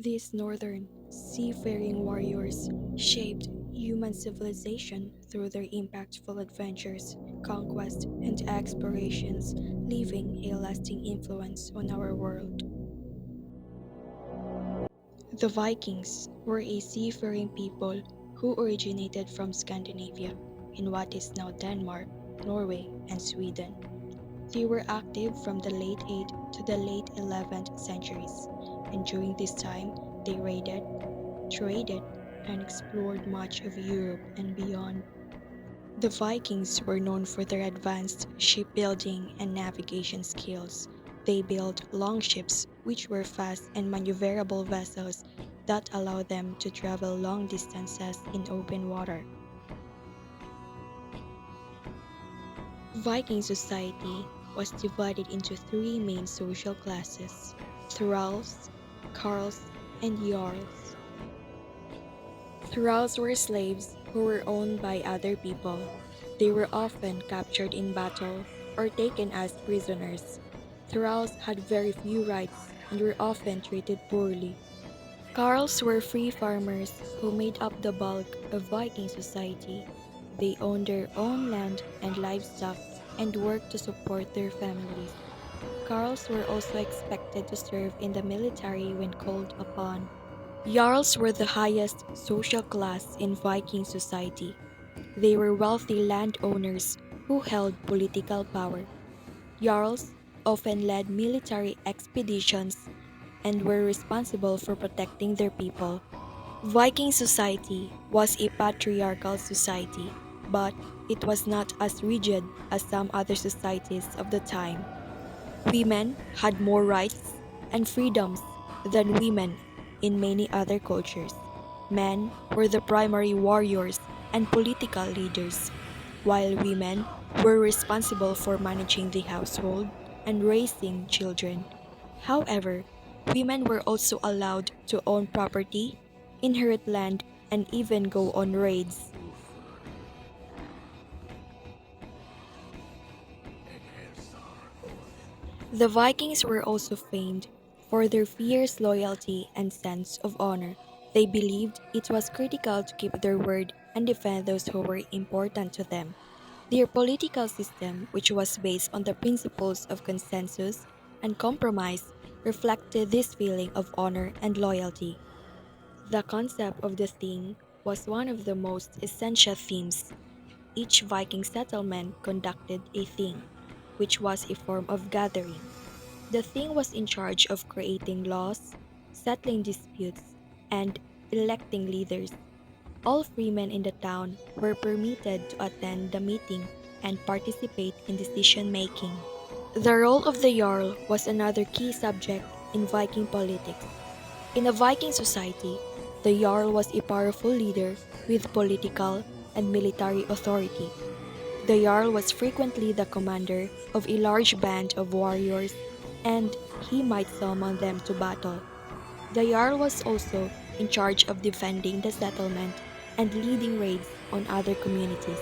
These northern, seafaring warriors shaped human civilization through their impactful adventures, conquests, and explorations, leaving a lasting influence on our world. The Vikings were a seafaring people who originated from Scandinavia in what is now Denmark, Norway, and Sweden. They were active from the late 8th to the late 11th centuries, and during this time they raided, traded, and explored much of Europe and beyond. The Vikings were known for their advanced shipbuilding and navigation skills. They built longships, which were fast and maneuverable vessels that allowed them to travel long distances in open water. Viking society was divided into three main social classes: thralls, carls, and jarls. Thralls were slaves who were owned by other people. They were often captured in battle or taken as prisoners. Thralls had very few rights and were often treated poorly. Carls were free farmers who made up the bulk of Viking society. They owned their own land and livestock and worked to support their families. Carls were also expected to serve in the military when called upon. Jarls were the highest social class in Viking society. They were wealthy landowners who held political power. Jarls often led military expeditions and were responsible for protecting their people. Viking society was a patriarchal society, but it was not as rigid as some other societies of the time. Women had more rights and freedoms than women in many other cultures. Men were the primary warriors and political leaders, while women were responsible for managing the household and raising children. However, women were also allowed to own property, inherit land, and even go on raids. The Vikings were also famed for their fierce loyalty and sense of honor. They believed it was critical to keep their word and defend those who were important to them. Their political system, which was based on the principles of consensus and compromise, reflected this feeling of honor and loyalty. The concept of the thing was one of the most essential themes. Each Viking settlement conducted a thing, which was a form of gathering. The thing was in charge of creating laws, settling disputes, and electing leaders. All freemen in the town were permitted to attend the meeting and participate in decision making. The role of the Jarl was another key subject in Viking politics. In a Viking society, the Jarl was a powerful leader with political and military authority. The Jarl was frequently the commander of a large band of warriors, and he might summon them to battle. The Jarl was also in charge of defending the settlement and leading raids on other communities.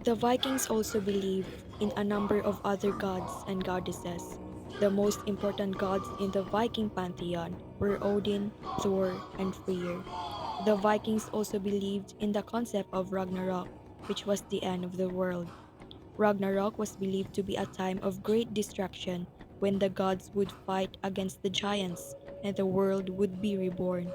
The Vikings also believed in a number of other gods and goddesses. The most important gods in the Viking pantheon were Odin, Thor, and Freyr. The Vikings also believed in the concept of Ragnarok, which was the end of the world. Ragnarok was believed to be a time of great destruction when the gods would fight against the giants and the world would be reborn.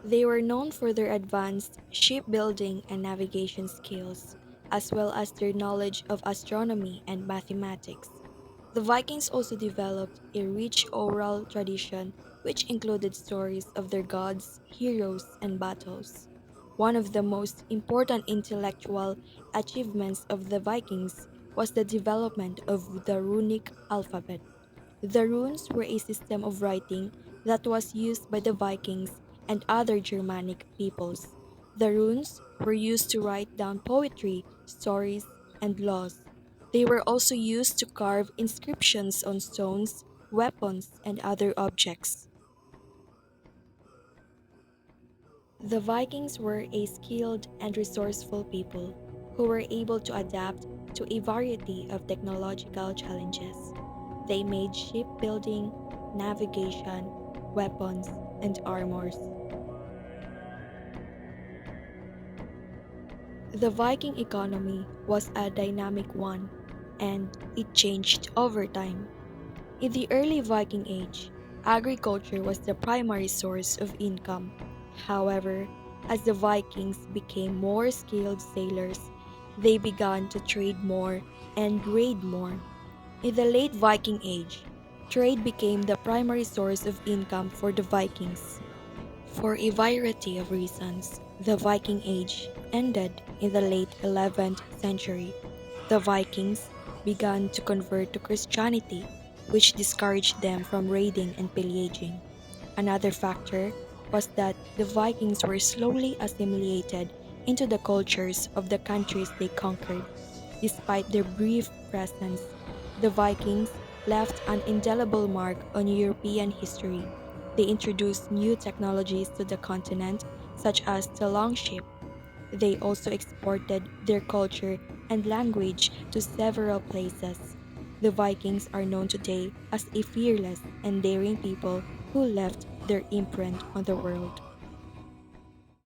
They were known for their advanced shipbuilding and navigation skills, as well as their knowledge of astronomy and mathematics. The Vikings also developed a rich oral tradition which included stories of their gods, heroes, and battles. One of the most important intellectual achievements of the Vikings was the development of the runic alphabet. The runes were a system of writing that was used by the Vikings and other Germanic peoples. The runes were used to write down poetry, stories, and laws. They were also used to carve inscriptions on stones, weapons, and other objects. The Vikings were a skilled and resourceful people who were able to adapt to a variety of technological challenges. They made shipbuilding, navigation, weapons, and armors. The Viking economy was a dynamic one, and it changed over time. In the early Viking Age, agriculture was the primary source of income. However, as the Vikings became more skilled sailors, they began to trade more and raid more. In the late Viking Age, trade became the primary source of income for the Vikings. For a variety of reasons, the Viking Age ended in the late 11th century. The Vikings began to convert to Christianity, which discouraged them from raiding and pillaging. Another factor was that the Vikings were slowly assimilated into the cultures of the countries they conquered. Despite their brief presence, the Vikings left an indelible mark on European history. They introduced new technologies to the continent, such as the longship. They also exported their culture and language to several places. The Vikings are known today as a fearless and daring people who left their imprint on the world.